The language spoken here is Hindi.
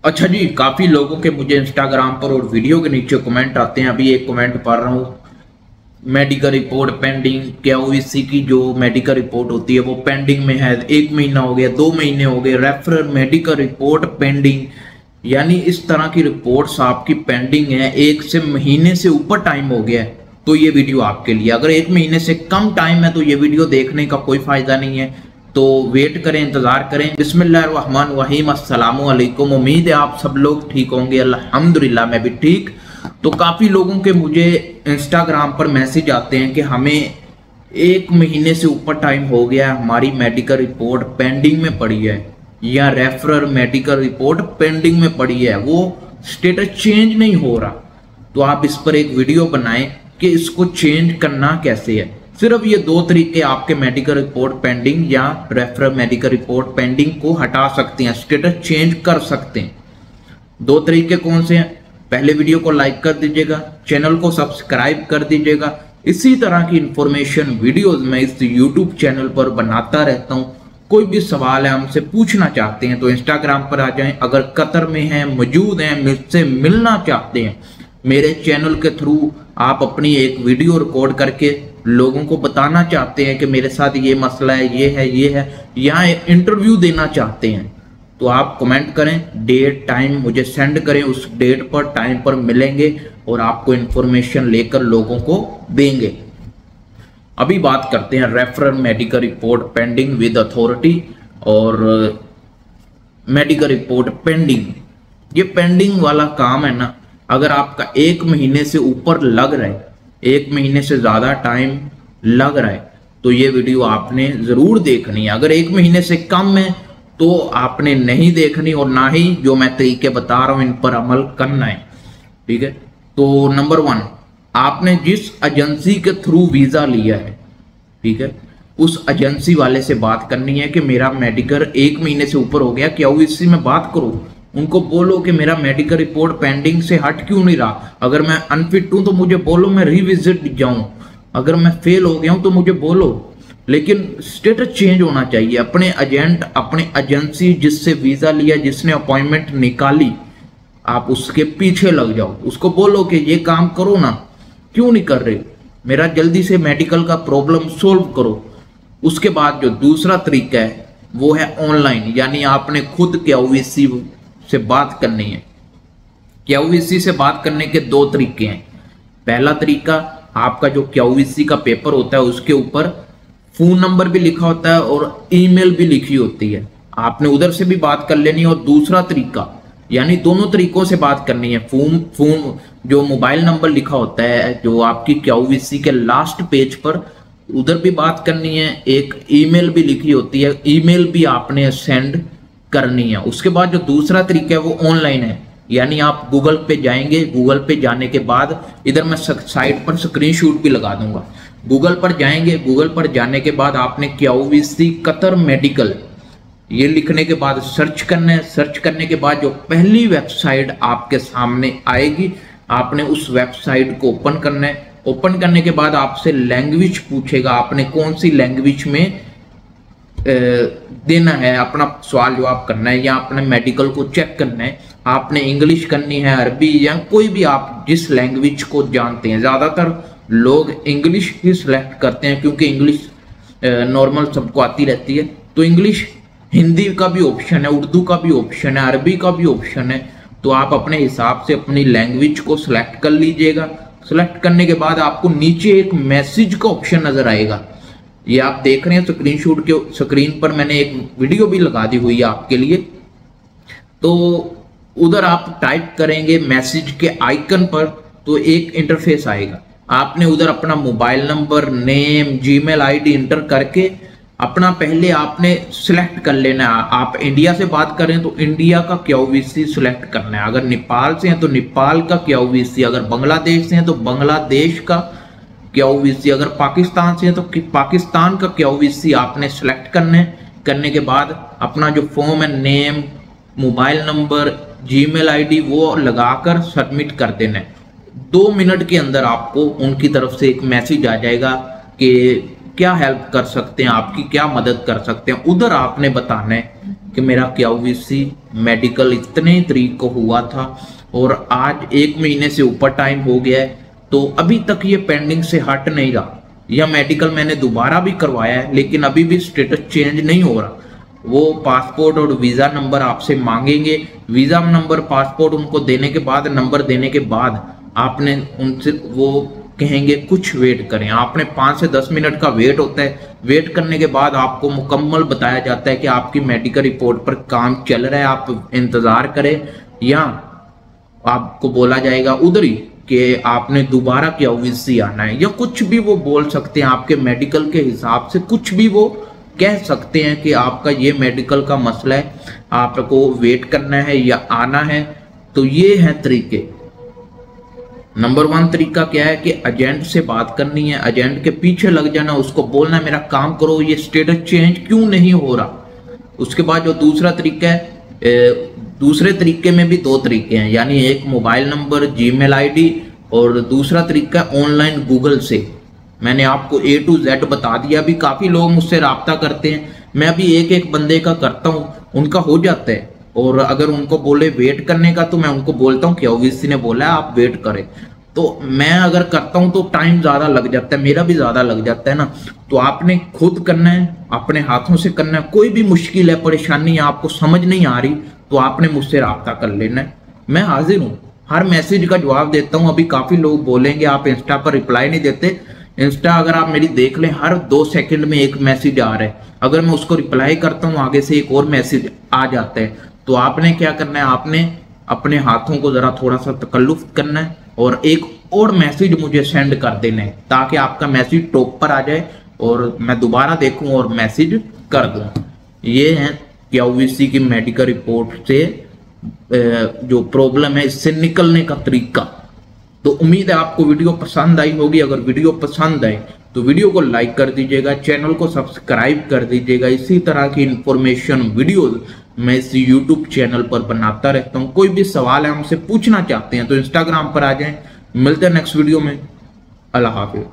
अच्छा जी, काफी लोगों के मुझे इंस्टाग्राम पर और वीडियो के नीचे कमेंट आते हैं। अभी एक कमेंट पढ़ रहा हूँ, मेडिकल रिपोर्ट पेंडिंग। क्या ओवीसी की जो मेडिकल रिपोर्ट होती है वो पेंडिंग में है, 1 महीना हो गया, 2 महीने हो गए, रेफरल मेडिकल रिपोर्ट पेंडिंग। यानी इस तरह की रिपोर्ट्स आपकी पेंडिंग है, 1 से महीने से ऊपर टाइम हो गया है, तो ये वीडियो आपके लिए। अगर 1 महीने से कम टाइम है तो ये वीडियो देखने का कोई फायदा नहीं है, तो वेट करें, इंतजार करें। बिस्मिल्लाहिर्रहमानिर्रहीम, अस्सलामु अलैकुम। उम्मीद है आप सब लोग ठीक होंगे, अल्हम्दुलिल्लाह मैं भी ठीक। तो काफी लोगों के मुझे इंस्टाग्राम पर मैसेज आते हैं कि हमें 1 महीने से ऊपर टाइम हो गया, हमारी मेडिकल रिपोर्ट पेंडिंग में पड़ी है, या रेफरल मेडिकल रिपोर्ट पेंडिंग में पड़ी है, वो स्टेटस चेंज नहीं हो रहा। तो आप इस पर एक वीडियो बनाएं कि इसको चेंज करना कैसे है। सिर्फ ये 2 तरीके आपके मेडिकल रिपोर्ट पेंडिंग या रेफरल मेडिकल रिपोर्ट पेंडिंग को हटा सकते हैं, स्टेटस चेंज कर सकते हैं। 2 तरीके कौन से हैं? पहले वीडियो को लाइक कर दीजिएगा, चैनल को सब्सक्राइब कर दीजिएगा। इसी तरह की इंफॉर्मेशन वीडियोस मैं इस यूट्यूब चैनल पर बनाता रहता हूँ। कोई भी सवाल है, हमसे पूछना चाहते हैं तो इंस्टाग्राम पर आ जाएं। अगर कतर में हैं, मौजूद हैं, मुझसे मिलना चाहते हैं, मेरे चैनल के थ्रू आप अपनी एक वीडियो रिकॉर्ड करके लोगों को बताना चाहते हैं कि मेरे साथ ये मसला है, ये है, या इंटरव्यू देना चाहते हैं, तो आप कमेंट करें, डेट टाइम मुझे सेंड करें, उस डेट पर टाइम पर मिलेंगे और आपको इंफॉर्मेशन लेकर लोगों को देंगे। अभी बात करते हैं referral medical report pending with authority और मेडिकल रिपोर्ट पेंडिंग। ये पेंडिंग वाला काम है ना, अगर आपका 1 महीने से ऊपर लग रहा है, 1 महीने से ज्यादा टाइम लग रहा है, तो ये वीडियो आपने जरूर देखनी है। अगर 1 महीने से कम है तो आपने नहीं देखनी, और ना ही जो मैं तरीके बता रहा हूं इन पर अमल करना है। ठीक है, तो नंबर 1, आपने जिस एजेंसी के थ्रू वीजा लिया है, ठीक है, उस एजेंसी वाले से बात करनी है कि मेरा मेडिकल 1 महीने से ऊपर हो गया, क्या वो इसी में बात करो। उनको बोलो कि मेरा मेडिकल रिपोर्ट पेंडिंग से हट क्यों नहीं रहा। अगर मैं अनफिट हूं तो मुझे बोलो, मैं रिविजिट जाऊं। अगर मैं फेल हो गया हूं तो मुझे बोलो, लेकिन स्टेटस चेंज होना चाहिए। अपने एजेंट, अपने एजेंसी जिससे वीजा लिया, जिसने अपॉइंटमेंट निकाली, आप उसके पीछे लग जाओ, उसको बोलो कि ये काम करो ना, क्यों नहीं कर रहे, मेरा जल्दी से मेडिकल का प्रॉब्लम सोल्व करो। उसके बाद जो दूसरा तरीका है वो है ऑनलाइन, यानी आपने खुद केओवीसी से बात करनी है। केओवीसी से बात करने के 2 तरीके हैं। पहला तरीका, आपका जो केओवीसी का पेपर होता है उसके ऊपर फोन नंबर भी लिखा होता है और ईमेल भी लिखी होती है, आपने उधर से भी बात कर लेनी है। और दूसरा तरीका, यानी दोनों तरीकों से बात करनी है। फोन जो मोबाइल नंबर लिखा होता है जो आपकी केओवीसी के लास्ट पेज पर, उधर भी बात करनी है। एक ईमेल भी लिखी होती है, ईमेल भी आपने सेंड करनी है। उसके बाद जो दूसरा तरीका है वो ऑनलाइन है, यानी आप गूगल पे जाएंगे, गूगल पे जाने के बाद इधर मैं साइट पर स्क्रीनशॉट भी लगा दूंगा। गूगल पर जाएंगे, गूगल पर जाने के बाद आपने केओवीसी कतर मेडिकल ये लिखने के बाद सर्च करना है। सर्च करने के बाद जो पहली वेबसाइट आपके सामने आएगी, आपने उस वेबसाइट को ओपन करना है। ओपन करने के बाद आपसे लैंग्वेज पूछेगा, आपने कौन सी लैंग्वेज में देना है, अपना सवाल जवाब करना है, या अपने मेडिकल को चेक करना है। आपने इंग्लिश करनी है, अरबी, या कोई भी आप जिस लैंग्वेज को जानते हैं। ज्यादातर लोग इंग्लिश ही सिलेक्ट करते हैं क्योंकि इंग्लिश नॉर्मल सबको आती रहती है। तो इंग्लिश, हिंदी का भी ऑप्शन है, उर्दू का भी ऑप्शन है, अरबी का भी ऑप्शन है। तो आप अपने हिसाब से अपनी लैंग्वेज को सिलेक्ट कर लीजिएगा। सिलेक्ट करने के बाद आपको नीचे एक मैसेज का ऑप्शन नजर आएगा, ये आप देख रहे हैं स्क्रीनशॉट के स्क्रीन पर, मैंने एक वीडियो भी लगा दी हुई है आपके लिए। तो उधर आप टाइप करेंगे मैसेज के आइकन पर, तो एक इंटरफेस आएगा। आपने उधर अपना mobile number, name, Gmail ID inter करके अपना पहले आपने सिलेक्ट कर लेना है। आप इंडिया से बात करें तो इंडिया का केओवीसी सिलेक्ट करना है, अगर नेपाल से हैं तो नेपाल का केओवीसी, अगर बांग्लादेश से हैं तो बांग्लादेश का केओवीसी, अगर पाकिस्तान से है तो पाकिस्तान का केओवीसी आपने सिलेक्ट करना है। करने के बाद अपना जो फॉर्म है, name, mobile number, Gmail ID, वो लगाकर सबमिट कर देना है। 2 मिनट के अंदर आपको उनकी तरफ से एक मैसेज आ जाएगा कि क्या हेल्प कर सकते हैं, आपकी क्या मदद कर सकते हैं। उधर आपने बताना है कि मेरा KYC मेडिकल इतने तारीख को हुआ था और आज 1 महीने से ऊपर टाइम हो गया है, तो अभी तक ये पेंडिंग से हट नहीं रहा। यह मेडिकल मैंने दोबारा भी करवाया है लेकिन अभी भी स्टेटस चेंज नहीं हो रहा। वो पासपोर्ट और वीज़ा नंबर आपसे मांगेंगे, वीज़ा नंबर पासपोर्ट उनको देने के बाद, नंबर देने के बाद आपने उनसे वो कहेंगे कुछ वेट करें। आपने 5 से 10 मिनट का वेट होता है। वेट करने के बाद आपको मुकम्मल बताया जाता है कि आपकी मेडिकल रिपोर्ट पर काम चल रहा है, आप इंतज़ार करें, या आपको बोला जाएगा उधर ही कि आपने दोबारा KYC आना है, या कुछ भी वो बोल सकते हैं आपके मेडिकल के हिसाब से, कुछ भी वो कह सकते हैं कि आपका ये मेडिकल का मसला है, आपको वेट करना है या आना है। तो ये हैं तरीके। नंबर 1 तरीका क्या है कि एजेंट से बात करनी है, एजेंट के पीछे लग जाना, उसको बोलना है मेरा काम करो, ये स्टेटस चेंज क्यों नहीं हो रहा। उसके बाद जो दूसरा तरीका है, दूसरे तरीके में भी 2 तरीके हैं, यानी एक मोबाइल नंबर, जीमेल ID, और दूसरा तरीका ऑनलाइन गूगल से। मैंने आपको A to Z बता दिया। अभी काफ़ी लोग मुझसे रब्ता करते हैं, मैं अभी एक बंदे का करता हूँ, उनका हो जाता है। और अगर उनको बोले वेट करने का तो मैं उनको बोलता हूँ KYC ने बोला है आप वेट करें। तो मैं अगर करता हूँ तो टाइम ज़्यादा लग जाता है, मेरा भी ज़्यादा लग जाता है ना। तो आपने खुद करना है, अपने हाथों से करना है। कोई भी मुश्किल है, परेशानी है, आपको समझ नहीं आ रही, तो आपने मुझसे रब्ता कर लेना है। मैं हाजिर हूँ, हर मैसेज का जवाब देता हूँ। अभी काफ़ी लोग बोलेंगे आप इंस्टा पर रिप्लाई नहीं देते। इंस्टा अगर आप मेरी देख लें, हर 2 सेकंड में एक मैसेज आ रहा है। अगर मैं उसको रिप्लाई करता हूँ, आगे से एक और मैसेज आ जाता है। तो आपने क्या करना है, आपने अपने हाथों को जरा थोड़ा सा तकल्लुफ करना है और एक और मैसेज मुझे सेंड कर देना है, ताकि आपका मैसेज टॉप पर आ जाए और मैं दोबारा देखूं और मैसेज कर दूं। ये है KYC की मेडिकल रिपोर्ट से जो प्रॉब्लम है, इससे निकलने का तरीका। तो उम्मीद है आपको वीडियो पसंद आई होगी। अगर वीडियो पसंद आए तो वीडियो को लाइक कर दीजिएगा, चैनल को सब्सक्राइब कर दीजिएगा। इसी तरह की इंफॉर्मेशन वीडियोस मैं इस YouTube चैनल पर बनाता रहता हूँ। कोई भी सवाल है, हमसे पूछना चाहते हैं तो इंस्टाग्राम पर आ जाएं। मिलते हैं नेक्स्ट वीडियो में। अल्लाह हाफिज़।